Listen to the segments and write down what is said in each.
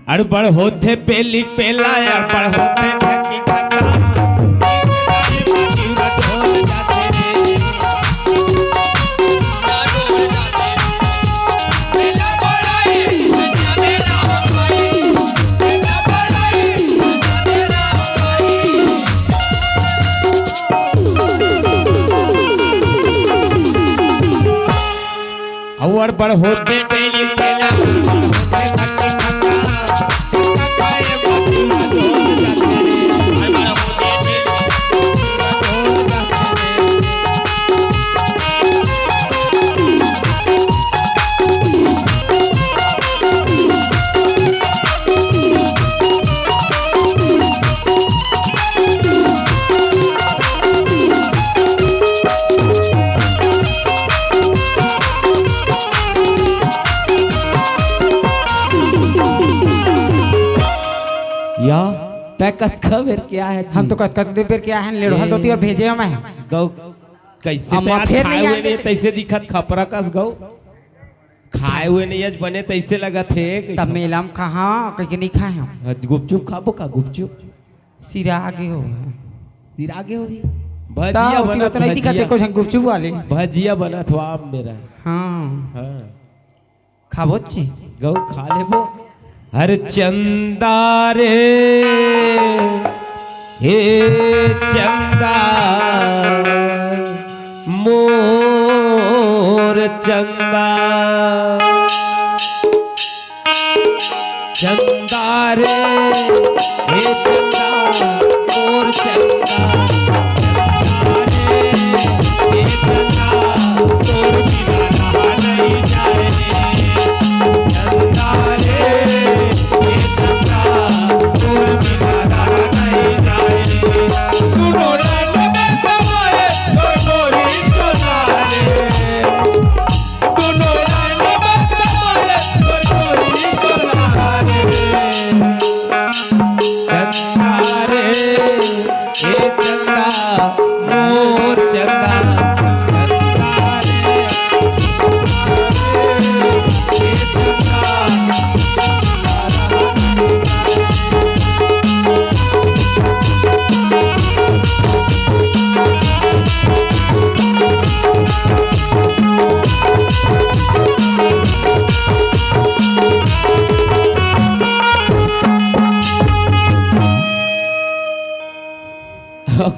अड़बड़ होते पेली पेला अड़बड़ होते ढकी खका अड़बड़ होते पेली पेला या पैकत खबर क्या है हम तो कत बेर क्या है लेड़ो हल दोती और भेजे मैं गौ कैसे तैयार खाए हुए नहीं तैसे दिखत खपरा कस गौ खाए हुए नहीं आज बने तैसे लगा थे तब मेला में कहाँ कहीं नहीं खाए हम गुपचुप खाबो का गुपचुप सिरा आगे हो भजिया बना तो नहीं दिखा देखो गुपचुप वाले भजिया बना था आप मेरा हाँ खाबो ची गौ खा ले वो हर चंदा रे हे चंदा मोर चंदा चंदा रे हे चंदा मोर चंदा हे चंदा तोर बिना नहीं जाए चंदा रे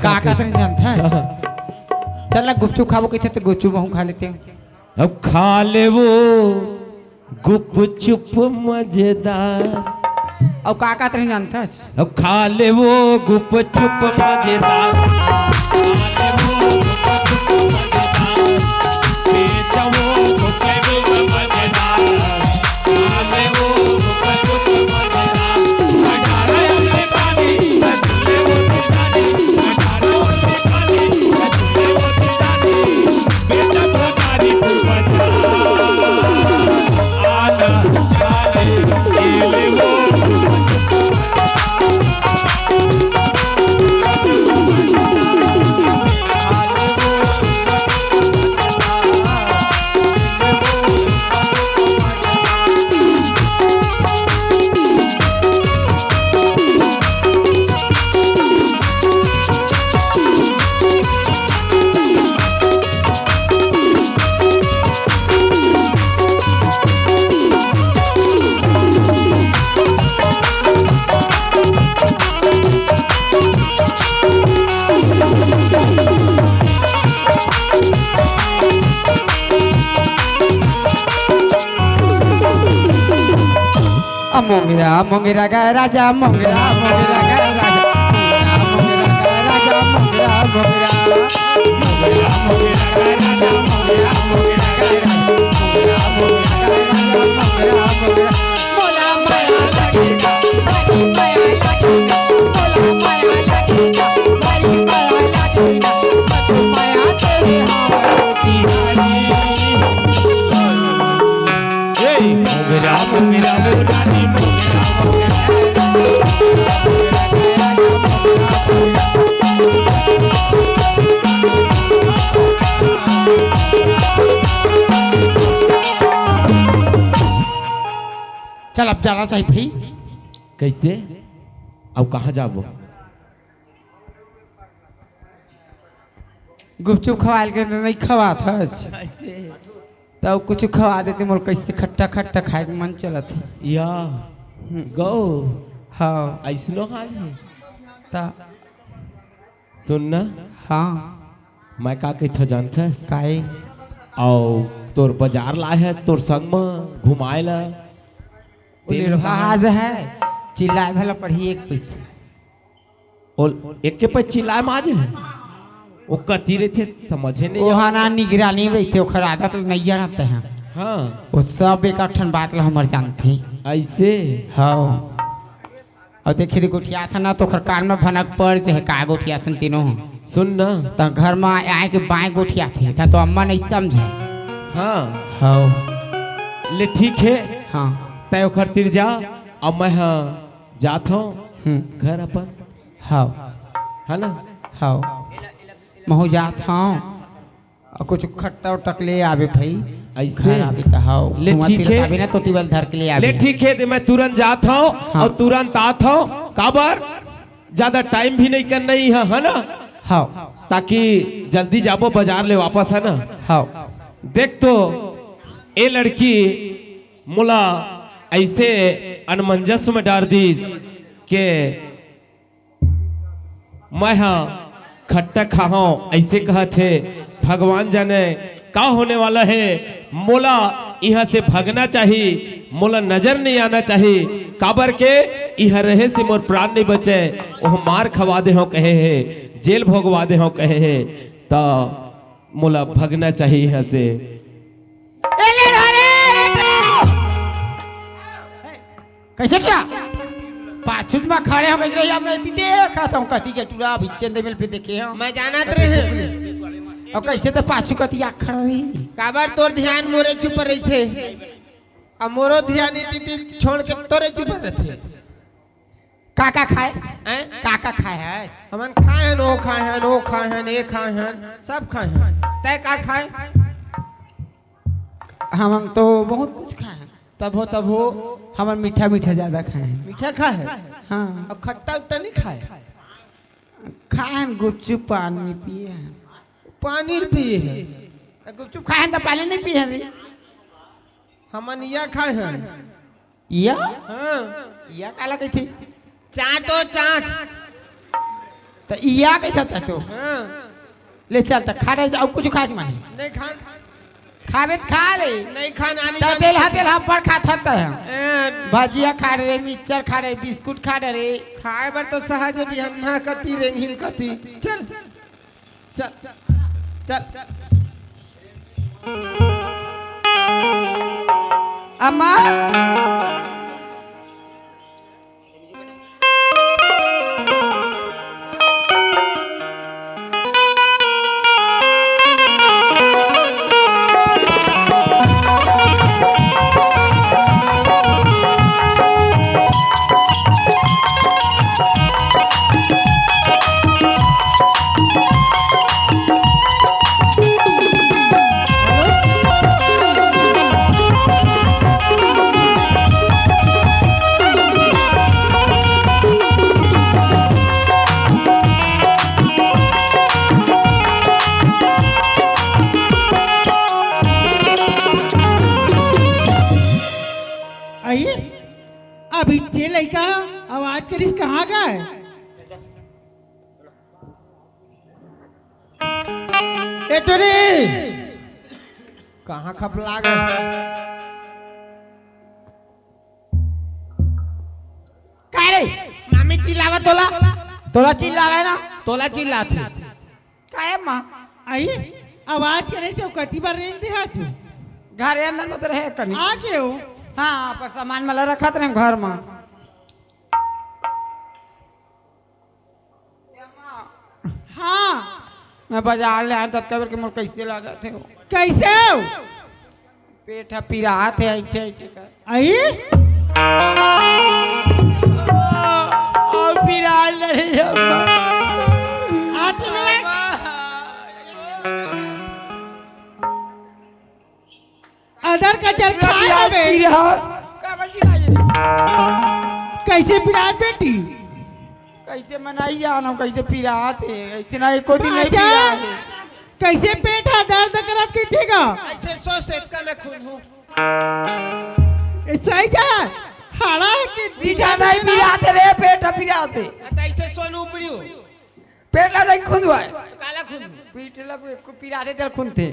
काका तो नहीं जानता चल ना गुपचुप खाबो कैसे तो गुपचुप हम खा लेते हैं अब खा ले वो गुपचुप मजेदार अब काका तो नहीं जानता अब खा ले वो गुपचुप मजेदार मोंगरा मोंगरा का राजा मोंगरा मोंगरा का राजा मोंगरा का राजा मोंगरा मोंगरा मोंगरा मोंगरा का राजा मोंगरा मोंगरा का राजा मोंगरा मोंगरा का राजा मोंगरा मोंगरा मोला माया लगेगा बड़ी माया लगेगा मोला माया लगेगा बड़ी माया लगेगा मत माया तेरे हाथी रानी हे मोगरा मोगरा रानी चल अब जाना चाहिए भाई कैसे अब कहाँ जाबो? गुपचुप खवाल के नहीं खवा था ऐसे तब कुछ खवा देते मोर कैसे खट्टा खट्टा खाए के मन चलत है या गो हाँ ऐसनो हाल है। ता सुन ना, हाँ मैं का कहता जानता है? काहे और तोर बाजार लाए है तोर संग में घुमाए ला। आज है चिल्लाए भला पढ़ी एक पैसा और एक के पे चिल्लाए माजे है वो कती रहे थे समझे नहीं। वहाँ ना निगरानी रहते ओखर आदत नहीं जानते हैं। हाँ वो सब एक ठन बात ला हमर जानते ऐसे हाँ। और देखिए गोठिया था ना तो ओखर कान में भनक पड़ चाहे का गोठिया था तीनों सुन ना, तो घर में आए के बाएं गोठिया थे तो अम्मा नहीं समझे। हाँ हाँ ले ठीक है हाँ तय ओखर तिर जा। अब मैं हाँ जात हूँ घर अपन। हाँ है ना? हाँ महू जात हूँ और कुछ खट्टा उटक ले आवे भाई ऐसे आवे तो हाँ ले ठीक है आवे ना तो तिवल धर के ले आवे ले ठीक है तो मैं तुरंत जात हूँ हाँ। और तुरंत आत हूँ। काबर ज्यादा टाइम भी नहीं करना ही है ना? हाँ ताकि जल्दी जाबो बाजार ले वापस, है ना? हाँ देख तो ये लड़की मुला ऐसे अनमंजस में डाल दीस के मैं हाँ खट्टा खाओ ऐसे कहा थे। भगवान जाने का होने वाला है। मोला यहाँ से भागना चाहिए, मोला नजर नहीं आना चाहिए। काबर के यहाँ रहे से मोर प्राण नहीं बचे। वह मार खवा दे हो कहे है, जेल भोगवा दे हो कहे है, तो मोला भागना चाहिए यहाँ से। कैसे क्या पाछुज में खड़े हो गए रही मैं ती देखा था कति के टूरा भिचन देवल पे देखे हो मैं जानत रहे और कैसे तो पाछू कति आँख खड़ा रही काबर तोर ध्यान मोरे चुप रही थे अब मोरो ध्यान इति छोड़ के तोरे चुप रहते। काका खाए हैं काका खाए है हमन खाए हैं ओ खाए हैं ओ खाए हैं ए खाए हैं सब खाए हैं। तय का खाए? हम तो बहुत कुछ खाए तब हो हम मीठा मीठा ज्यादा खाए मीठा खाए हाँ और खट्टा उट्टा नहीं खाए। खाए गुपचुप पानी पिए हैं पानी पिए हैं गुपचुप खाए तो पानी नहीं पिए रे हमन या खाए हैं या हाँ या काला कही थी चाटो चाट तो या कही था तो हाँ ले चल तो खा रहे जाओ कुछ खा के मानी नहीं खान खावे तो खा ले नहीं खाना तो तेल हा पर खा था है भजिया खा रहे मिक्सचर खा रहे बिस्कुट खा रहे खाए बर तो सहज भी हम ना कती रेंगिल कती चल चल चल अम्मा आइए अभी ये लड़का आवाज करिस कहाँ गए? ए टोरी कहाँ खप लागे? का रे मामी चिल्लावा तोला तोला चिल्लावे ना तोला चिल्लाथे काहे माँ आइए आवाज करे से कटी बार रेंग दे तू घर अंदर में तो रहे कनी आ गए हो हाँ पर सामान वाला रखा थे घर में हाँ मैं बाजार ले आया तब के मोर कैसे लगा थे कैसे हो पेट पीरा थे ऐठे ऐठे का आइए और पीरा रही आते मेरे अदर का चल खाए बे कैसे पिरात बेटी? कैसे मनाई जानो कैसे पिरात है ऐसे ना एको दिन नहीं अच्छा, पिरा है। कैसे पेट हा दर्द करत कीथेगा? ऐसे सो सेट का मैं खून हूँ। ऐसा ही जा हाड़ा है कि पीठा नहीं पिराते रे पेट पिराते ऐसे सोन उपड़ी हूँ। पेट ला नहीं खुद है काला खून। पीठ ला को पिराते तेल खुनते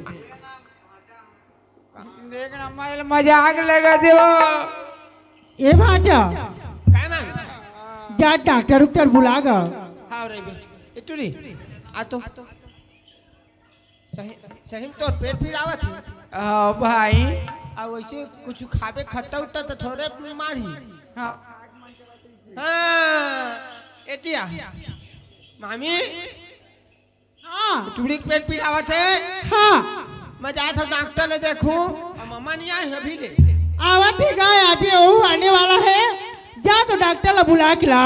देखना मैं मजाक लगा दे ए भाचा काय मामी? जा डॉक्टर उक्टर बुलागा। हाँ रे बे। इतुरी आ तो सही सही तो पेट फिर आवत है। हाँ भाई आ वैसे कुछ खाबे खट्टा उट्टा तो थोड़े मारी। हाँ हाँ एतिया मामी हाँ चूड़ी के पेट पिरावत है। हाँ मैं जाया था डॉक्टर ले देखूं और मम्मा नहीं आई अभी ले। आवत ही गाय आज वो आने वाला है। जा तो डॉक्टर ला बुला के ला।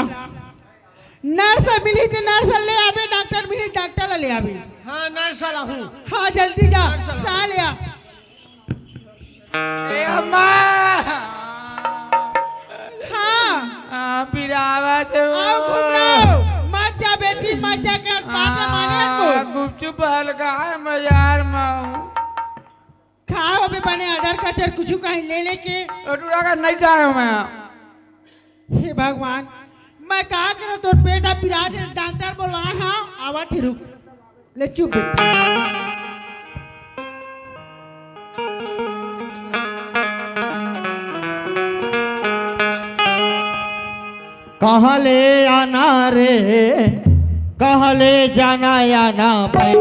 नर्स मिली तो नर्स ले आवे, डॉक्टर मिली डॉक्टर ला ले आवे। हाँ नर्स वाला हूँ। हाँ जल्दी जा सा ले आ। ए अम्मा हाँ पिरावत आओ घूम रहो। मत जा बेटी मत जा के बात माने को। गुपचुप हल्का है बाजार में खाओ अबे बने आधार कचर कुछ कहीं ले लेके। टूरा का नहीं खाया मैं हे भगवान मैं कहा करो तो पेट अब पिरा दे डॉक्टर बोलवाए। हाँ आवा थे रुक ले चुप बेटी। कहाँ ले आना रे, कहाँ ले जाना या ना बैठ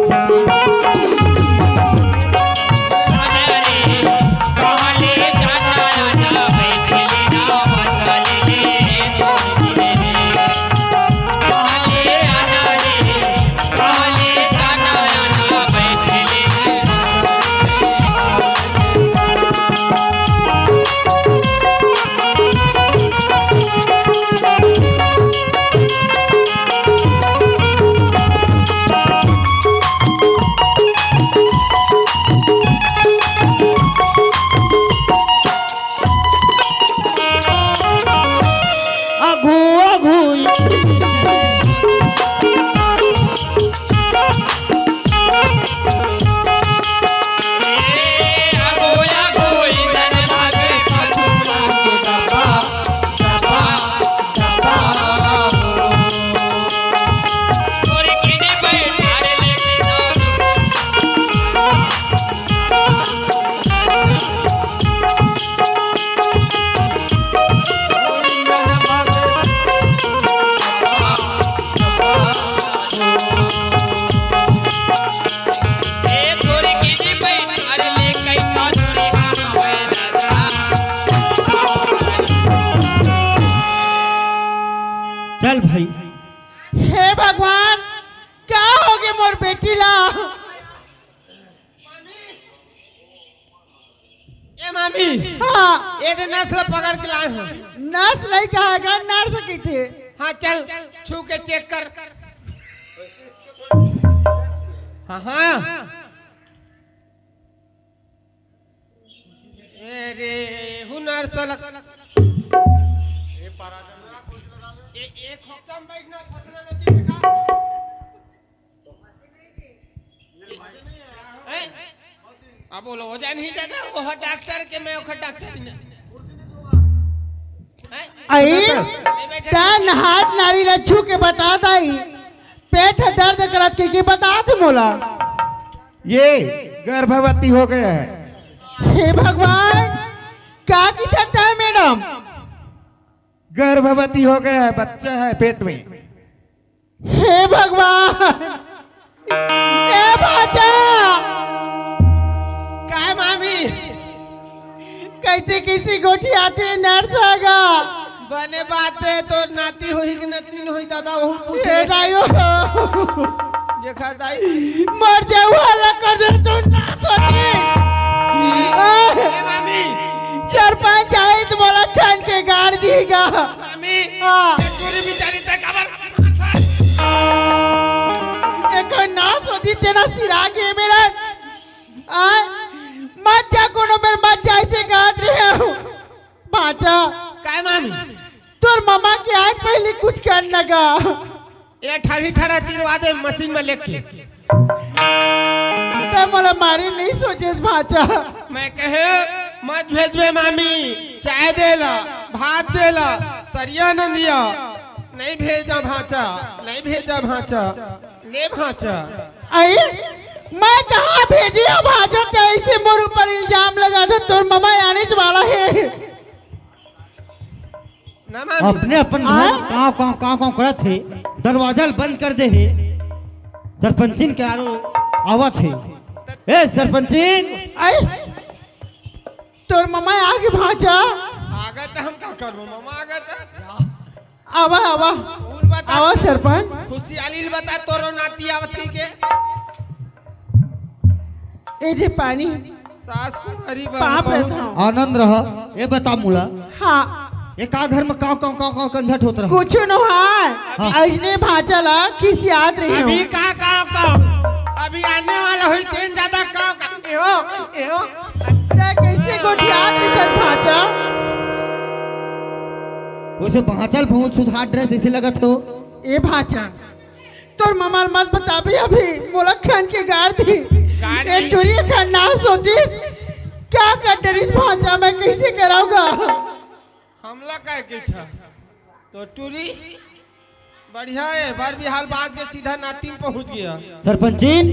चल भाई। हे भगवान क्या हो गया मोर बेटी ला? ए मामी हाँ ये तो नस्ल पकड़ के लाए हैं। नर्स नहीं कहेगा नर्स की थी। हाँ चल छू के चेक कर। हाँ हाँ अरे हूँ नर्स एक हफ्ता में बैठना फटना नहीं दिखा। अब बोलो हो जाए नहीं दादा वो डॉक्टर के मैं ओखर डॉक्टर नहीं। आई तन हाथ नारी लच्छू के बता दाई पेट दर्द करत के बता दे मोला। ये गर्भवती हो गया है। हे भगवान क्या की करता है मैडम? गर्भवती हो गया है, बच्चा है पेट में। हे भगवान ए बाजा काय मामी कैसे किसी गोठी आते हैं नर्स आगा बने बात है तो नाती होई कि नाती नहीं होई दादा वो पूछ हे दाइयो देखा दाई मर जाऊ हल्ला कर दे तो ना सोचे। ए मामी सरपंच आए तो बोला खान के गाड़ देगा। मामी हाँ पूरी बिचारी तक खबर एक ना सोची तेरा सिरा के मेरा आ मत जा कोनो मेरे मत जा ऐसे गाड़ रहे हो बाचा। काय मामी तोर मामा के आग पहले कुछ कर लगा। ये ठड़ी ठड़ा चिरवा दे मशीन में लेके। तो मोला मारे नहीं सोचे भाचा। मैं कहे मत भेजबे मामी, चाय देला, भात देला, तरिया न दिया। नहीं भेजा भाचा, नहीं भेजा भाचा, ले भाचा। आई मैं कहाँ भेजी हो भाचा? कैसे मोर ऊपर इल्जाम लगा था तोर मामा आने वाला है। ना मामी अपने अपन काव करत थे, दरवाजा बंद कर दे है। सरपंचिन के आरो आवत है। ए सरपंचिन, आई तोर मामा आगे भाचा। आगे तो हम क्या करबो मामा आगे तो आवा आवा उन बता आवा सरपंच। खुशियाली बता तोरो नाती आवत की के ए दे पानी सास कुमारी पाप रहता। आनंद रह। ये बता मुला, हाँ ये का घर में काव कंझट होत रहा? कुछ न है। ऐसने भाचा ला किस याद रही अभी हो। का अभी आने वाला हुई तेन ज्यादा का एहो ते कैसे गोठियात निकल भाचा। वैसे भाचल बहुत सुधार ड्रेस ऐसे लगत हो। ए भाचा तोर मामा मत बताबी अभी मोला खान के गाड़ दी। ए चोरी खान ना सोतीस क्या कर डरिस भाचा, मैं कैसे कराऊंगा। हमला काय के था तो टूरी बढ़िया है। बार बिहार बात के सीधा नातिन पहुंच गया। सरपंचिन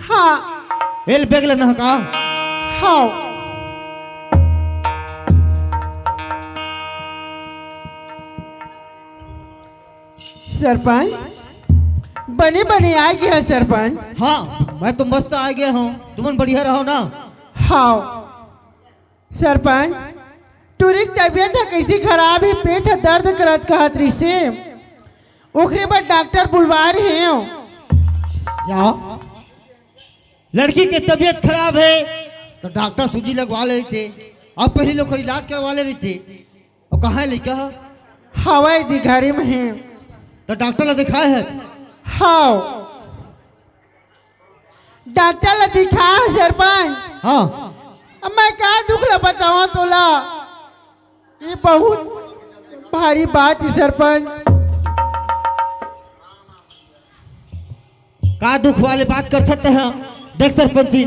हाँ एल बैग लेना का? हाँ सरपंच बने बने आ गया सरपंच। हाँ मैं तो मस्त आ गया हूँ, तुम बढ़िया रहो ना। हाँ सरपंच टूरी की तबीयत है कैसी खराब है, पेट है दर्द करत कहत रही से ओकरे बाद डॉक्टर बुलवा रहे हो। क्या लड़की की तबीयत खराब है तो डॉक्टर सूजी लगवा ले रही थे, अब पहले लोग इलाज करवा ले रही थे। और कहाँ है लड़का? हवाई दिघारी में है। तो डॉक्टर ने दिखाया है? हाँ डॉक्टर ला दिखा है सरपंच। हाँ अब मैं क्या दुख ला बताऊं तोला, ये बहुत भारी बात है सरपंच। का दुख वाले बात कर सकते हैं? देख सरपंच जी,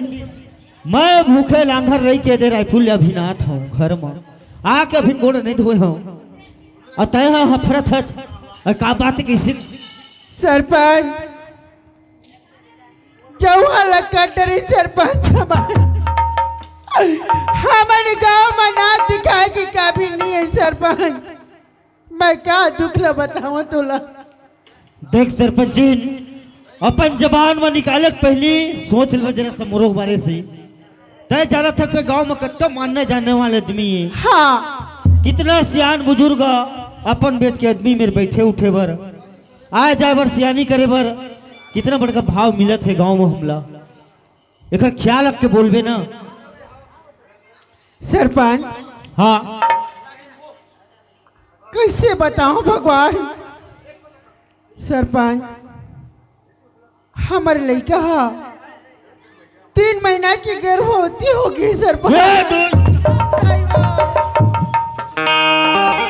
मैं भूखे लांघर रही के दे रायफुल अभिनाथ हूँ घर में आके अभी गोड़ नहीं धोए हूँ और तय हफरत है और का बात कैसे? सरपंच जौहा लगा डरी सरपंच हमारे गांव में नाक दिखाए की काबिल नहीं है सरपंच। मैं क्या दुख ला बताऊं तोला। देख सरपंच जी, अपन जबान में निकाले के पहले सोच लो जरा समरोह बारे से। तय जाना था कि गांव में कत्ता मानने जाने वाले आदमी है। हाँ कितना सियान बुजुर्ग अपन बेच के आदमी मेरे बैठे उठे बर आए जाए बर सियानी करे बर कितना बड़का भाव मिलत है गांव में। हमला एक ख्याल रख के बोलबे ना सरपंच। हाँ कैसे बताऊं भगवान। सरपंच हमारे लड़का 3 महीना की गर्भवती होगी सरपंच।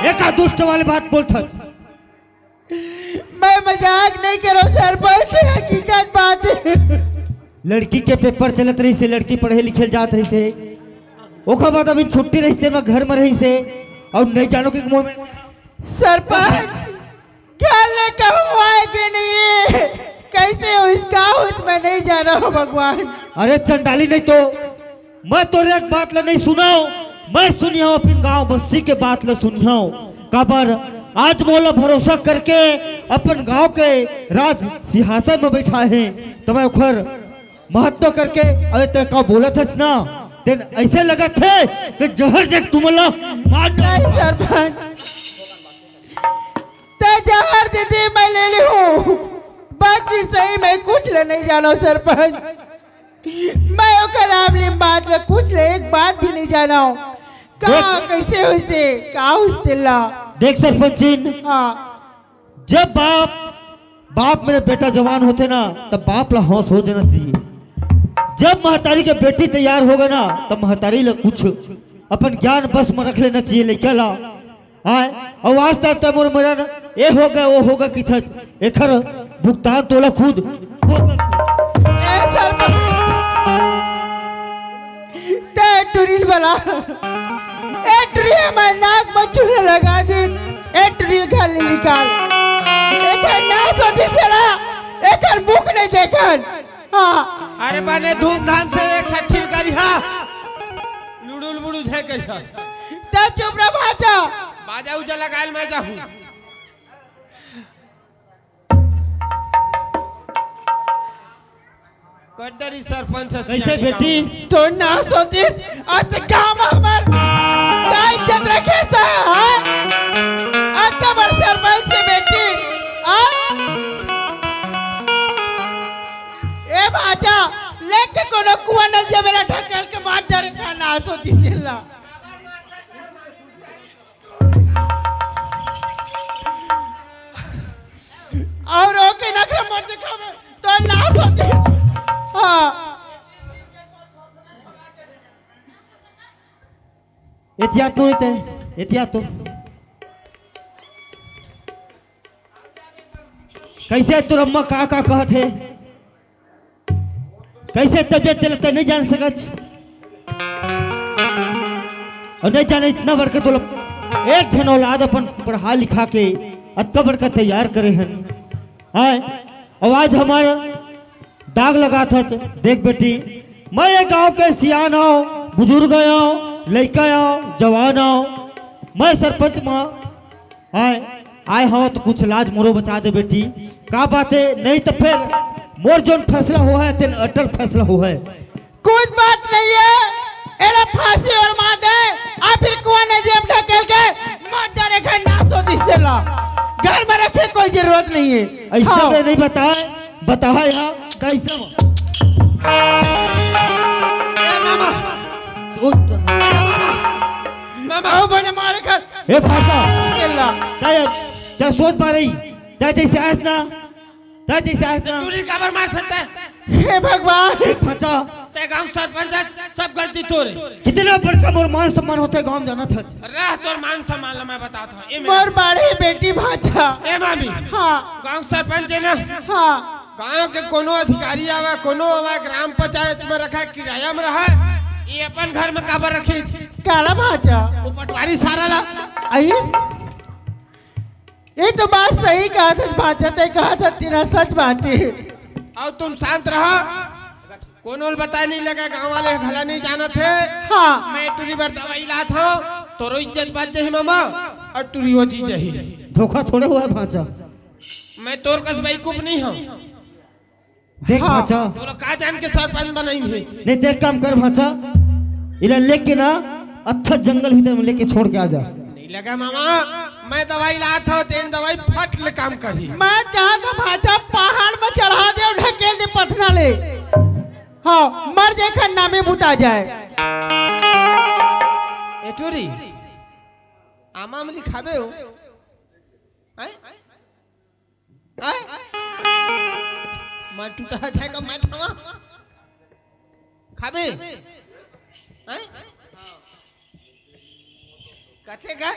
एक दुष्ट वाली बात बोलता। मैं मजाक नहीं कर रहा सरपंच, हकीकत बात है। लड़की के पेपर चलत रही से, लड़की पढ़े लिखे जात रही से, ओकर बाद अभी छुट्टी रही से, मैं घर में रही से और नहीं जानो कि मुंह में सरपंच क्या लेकर हुआ है कि नहीं है? कैसे हो इसका उसमें नहीं जाना हो भगवान। अरे चंडाली नहीं तो मैं तोरे एक बात ला नहीं सुनाओ, मैं सुनिया अपने गांव बस्ती के बात ला सुनिया काबर आज मोला भरोसा करके अपन गांव के राज सिंहासन में बैठा है तो मैं उखर महत्व करके अरे ते का बोलत है ना तेन ऐसे लगा थे कि जहर जग तुमला मार नहीं सरपंच ते जहर दीदी मैं ले ली हूँ, बाकी सही मैं कुछ ले नहीं जाना सरपंच। मैं ओकर आमली बात ले कुछ ले एक बात भी नहीं जाना हूँ। कहाँ कैसे हुई का हुस्तिल्ला। देख सरपंच जी, हाँ जब बाप मेरे बेटा जवान होते ना तब बाप ला हौस हो जाना चाहिए। जब महतारी के बेटी तैयार होगा ना तब महतारी ला कुछ अपन ज्ञान बस में रख लेना चाहिए। लेके ला आए और आज तक मोर मरन ए होगा वो होगा कि था एखर भुगतान तोला खुद होगा। ए सरपंच ते टुरिल वाला ए टुरिल मैं नाक में चूहे लगा दी ए टुरिल खाली निकाल एक ना सोची चला एक मुख नहीं देखन। हाँ अरे बने धूमधाम से एक छठी करी हा लुडुल बुडू झे करी हा तब चुप रह भाचा बाजा उजा लगायल मैं जाहूं। कड्डरी सरपंच कैसे बेटी तो ना सोचिस आज काम हमर का इज्जत रखे सा हां आज बड़ सरपंच के बेटी आ ए बाजा लेके कोनो कुआ न जे मेरा ढकल के मार डर का ना सोची दिला और ओके नखरा मत दिखावे तो ना सोची हाँ एहतियात तो होते एहतियात तो कैसे तोर अम्मा का कहत है कैसे तबियत दिलते नहीं जान सकत और नहीं जाने इतना बड़का तो एक जन औलाद अपन पढ़ा लिखा के अत्ता बड़का तैयार करे हैं आए आवाज हमारा दाग लगा था। देख बेटी मैं ये गांव के सियान आओ बुजुर्ग आओ लड़का आओ जवान आओ मैं सरपंच माँ आए हो तो कुछ लाज मोरो बचा दे बेटी का बात है नहीं तो फिर मोर जोन फैसला हो है तेन अटल फैसला हो है। कुछ बात नहीं है एला फांसी और मार दे आ फिर कुआं ने जेब ढकेल के मार डरे के ना सो दिसे ला घर में रखे कोई जरूरत नहीं है। ऐसा हाँ। मैं नहीं बताया यहाँ कैसा मामा मामा ओ बने मारे कर ए भाषा केला क्या सोच पा रही क्या जैसे आज ना क्या जैसे आज ना टुरिल काबर मार सकता है हे भगवान फंसा ते गांव सरपंच सब गलती तोरे कितना बड़का मोर मान सम्मान होता है गांव जाना था रह तोर मान सम्मान ला मैं बताता हूं मोर बड़ी बेटी भाचा ए मामी हाँ गांव सरपंच है ना हाँ गांव के कोनो अधिकारी आवे कोनो आवे ग्राम पंचायत में रखा किराया में रहा ये अपन घर में काबर रखी काला भाचा वो पटवारी सारा ला आई ये तो बात सही कहा था भाचा ते कहा था तेरा सच बात है। और तुम शांत रहो कोनो बता नहीं लगा गांव वाले भला नहीं जाना थे। हाँ मैं टूरी बार दवाई ला था तोरो इज्जत बात जही मामा और टूरियो जी जही धोखा थोड़े हुआ है भाचा मैं तोर कस बेवकूफ नहीं हूं। देख हाँ। भाचा बोलो का जान के सरपंच बनाएंगे नहीं देख काम कर भाचा इला लेके ना अच्छा जंगल भीतर में लेके छोड़ के आ जा। नहीं लगा मामा मैं दवाई ला था तेन दवाई फट ले काम करी मैं जहाँ का भाचा पहाड़ में चढ़ा दे और ढकेल दे पथना ले हाँ मर जाए खन्ना में बुता जाए। ए टूरी आमा में खाबे हो हैं हैं मैं टूटा जाएगा मैं थामा खाबे हैं कथे का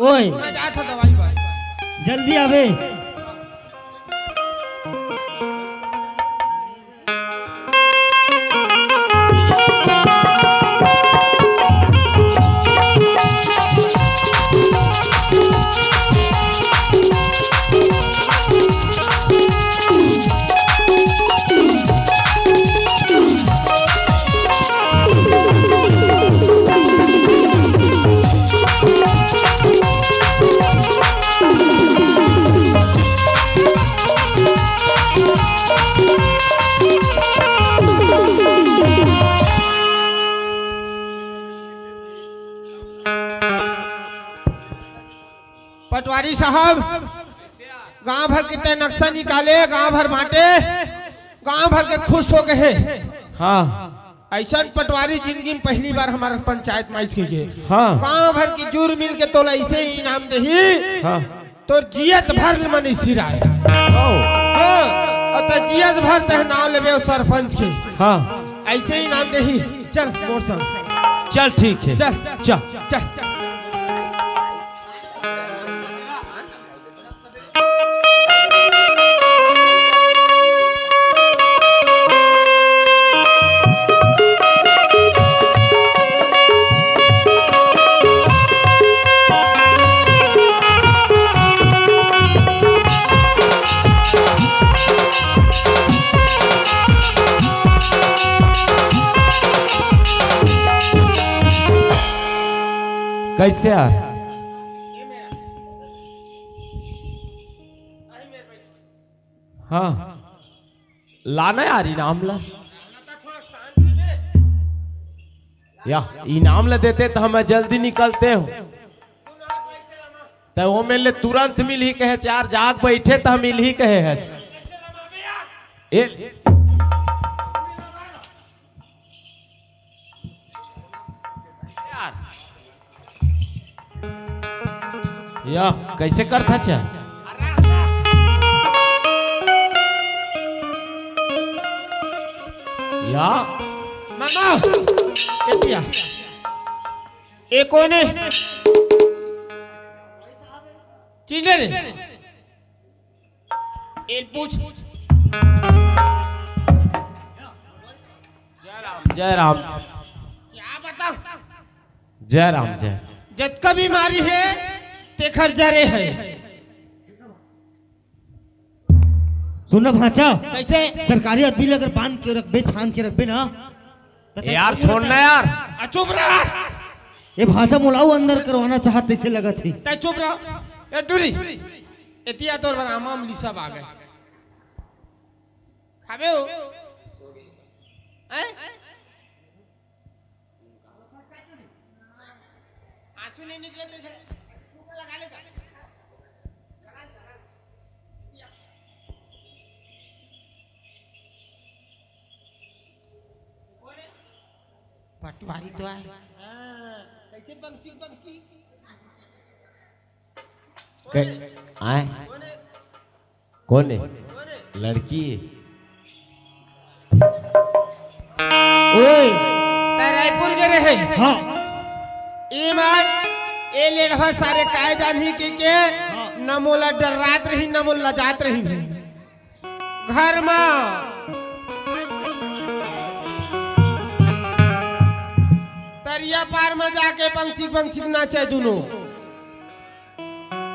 ओए मैं जा था दवाई पर जल्दी आवे पटवारी साहब गांव भर के तय नक्शा निकाले गांव भर बांटे गांव भर के खुश हो गए हाँ ऐसा पटवारी जिंदगी में पहली बार हमारा पंचायत में के हाँ गांव भर की जूर मिल के तो ऐसे ही इनाम दही हाँ तो जियत भर मन सिराए हाँ और तो जियत भर तह नाम लेबे ओ सरपंच के हाँ ऐसे ही नाम देही चल मोर संग चल ठीक है चल चल चल कैसे यार हाँ लाना यार इनाम ला या इनाम ला देते तो हम जल्दी निकलते हो तो वो मेरे तुरंत मिल ही कहे चार जाग बैठे तो हम मिल ही कहे है या कैसे करता चल या मामा एतिया ए कौन है चिल्ले रे ए पूछ जय राम क्या बता जय राम जय जतका बीमारी है तेखर जरे है सुनना भाचा कैसे सरकारी आदमी अगर बांध के रखबे छान के रखबे ना तो यार छोड़ना यार चुप रहा ये भाषा मुलाऊ अंदर करवाना चाहते थे लगा थी तै चुप रहो ए टूरी एतिया तोर बना मामली सब आ गए खाबे हो हैं आंसू नहीं निकले देख लगा ले पटवारी तो आए कैसे पंक्ति पंक्ति आए कौन है लड़की ओए रायपुर के रहे हाँ ईमान ए लेढ़वा सारे काय जानी के न मोला डर रात रही न मोला जात रही घर में तरिया पार में जाके पंछी पंछी नाचे दोनों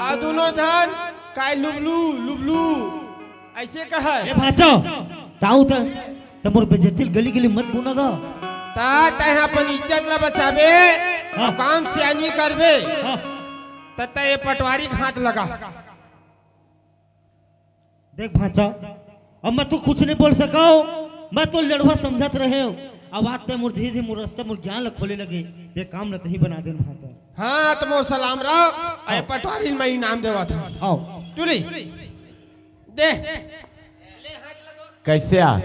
आ दोनों जन काय लुबलू लुबलू ऐसे कहा ए भाचा ताऊ त मोर बेजतिल गली गली मत बुनागा ता तय अपन इज्जत ला बचाबे हाँ। काम सियानी करबे हाँ तत ये पटवारी के हाथ लगा देख भाचा अब मैं तू कुछ नहीं बोल सका मैं तो लड़वा समझत रहे हो अब आते मोर धीरे धीरे मोर रास्ता मोर ज्ञान लग खोले लगे ये काम न नहीं बना देन भाचा हाँ तो मो सलाम रहो अरे पटवारी में इनाम देवा था आओ टूली दे कैसे यार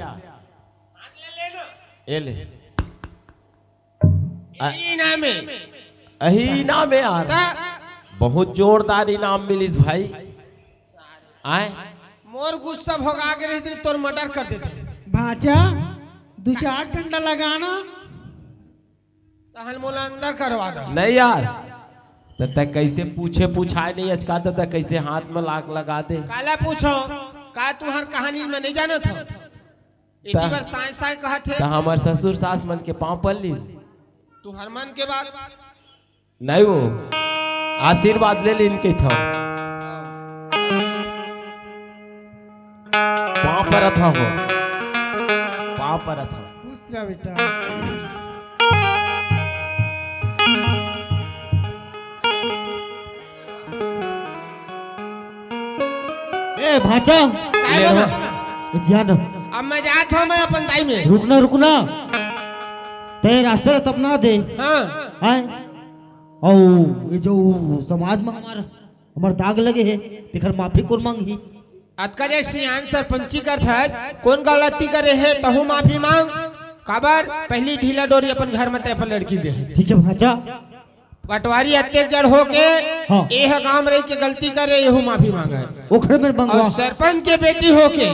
ये ले इनाम है अही इनाम है यार ता बहुत जोरदार इनाम मिलिस भाई आए मोर गुस्सा भगा के रही तोर मर्डर कर देते भाचा 2-4 डंडा लगाना तहल मोला अंदर करवा दो नहीं यार तक कैसे पूछे पूछाए नहीं अचका तो कैसे हाथ में लाग लगा दे काला पूछो का तुहार कहानी में नहीं जानो था एक बार साय साय कहा थे तो हमार ससुर सास मन के पाँव पल ली तुहार मन के बाद नहीं वो आशीर्वाद ले ली इनके था पाँव पर था हो पाँव पर था दूसरा बेटा ए भाचा काय ले बाबा ध्यान अब मैं जात हूं मैं अपन दाई में रुकना ते रास्ते तब ना दे हाँ आए औ ये जो समाज में हमार दाग लगे है तेखर माफी कोर मांगी अतकरे सियान सरपंची कर था कौन गलती करे है तहु माफी मांग काबर पहली ढीला डोरी अपन घर में ते अपन लड़की दे ठीक है भाचा पटवारी अत्याचार होके हाँ। एह गांव रही के गलती करे यहू माफी मांगे ओखरे में और बंगवा सरपंच के बेटी होके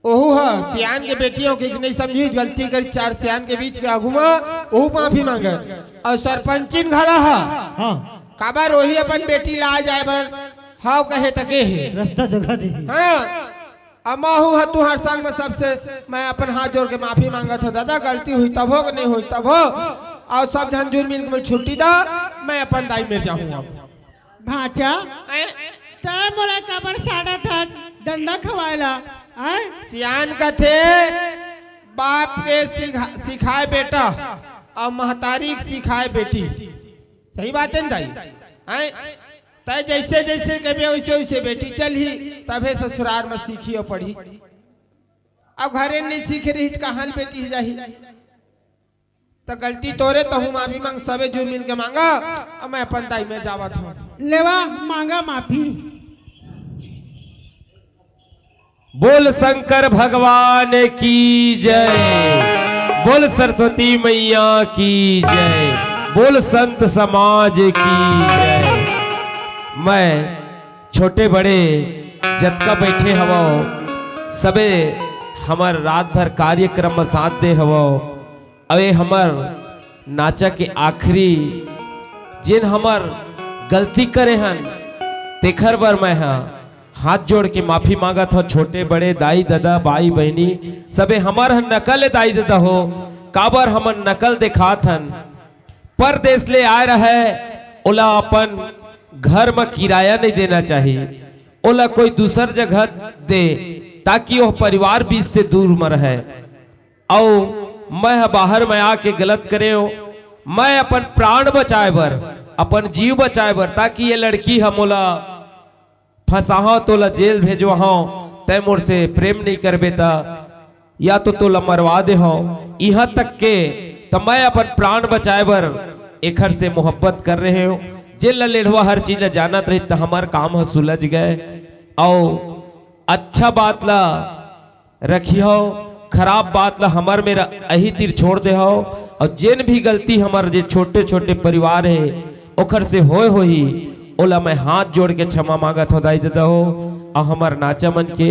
ओहू है सियान के बेटियों की नहीं समझी गलती करी चार सियान के बीच के आगुमा ओहू माफी मांगे और सरपंचिन घरा है हाँ काबर वही अपन बेटी ला जाए बर हाउ कहे तके है रास्ता जगह दे हाँ अम्मा हूँ तुहार संग में सबसे मैं अपन हाथ जोड़ के माफी मांगा था दादा गलती हुई तब हो कि नहीं हुई तब हो और सब जन जुर्म मिल के छुट्टी दा मैं अपन दाई में जाऊँ अब भाचा तर मोला काबर साड़ा था डंडा खवायला आय सियान का थे बाप के सिखाए बेटा और महतारी के सिखाए बेटी सही बात है ना दाई हैं तय जैसे जैसे कभी वैसे वैसे बेटी चल ही तबे ससुराल में सीखी और पढ़ी अब घरे नहीं सीख रही तो कहाँ बेटी ही जाही तो गलती तोरे तो हूँ माफी मांग सबे जुर्म मिल के मांगा और मैं अपन दाई में जावत हूँ लेवा मांगा माफी बोल शंकर भगवान की जय, बोल सरस्वती मैया की जय, बोल संत समाज की जय। मैं छोटे बड़े जतका बैठे हवो सबे हमर रात भर कार्यक्रम में साथ दे हवो अवे हमर नाचा के आखिरी जिन हमर गलती करे हन तेखर बर मैं हाँ हाथ जोड़ के माफी मांगत हो छोटे बड़े दाई दादा भाई बहनी सबे हमर नकल दाई दादा हो काबर हमर नकल दिखात हन परदेश ले आए रहे ओला अपन घर में किराया नहीं देना चाहिए ओला कोई दूसर जगह दे ताकि वो परिवार बीच से दूर में रहे और मैं बाहर में आके गलत करे हो मैं अपन प्राण बचाए बर अपन जीव बचाए बर ताकि ये लड़की हमोला फंसाहो तोला जेल भेजवाहो तय मोर से प्रेम नहीं करबे ता या तो तोला मरवा दे हो यहाँ तक के तो मैं अपन प्राण बचाए बर एखर से मोहब्बत कर रहे हो जेल लेढ़वा हर चीज ला जानत रही तो हमार काम सुलझ गए और अच्छा बात ला रखियो खराब बात ला हमार मेरा अही तीर छोड़ दे हो और जेन भी गलती हमार जे छोटे छोटे परिवार है ओखर से होए हो ही ओला मैं हाथ जोड़ के क्षमा मांगत हो दाई देता हो और हमार नाचा मन के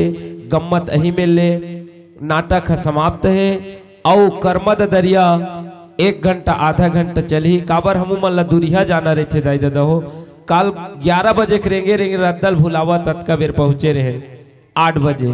गम्मत अही में ले नाटक समाप्त है और कर्मद दरिया 1 घंटा आधा घंटा चली काबर हमू मन ला दूरिया जाना रहे थे दाई दादा हो काल 11 बजे रेंगे रद्दल भुलावा तत्का बेर पहुंचे रहे 8 बजे।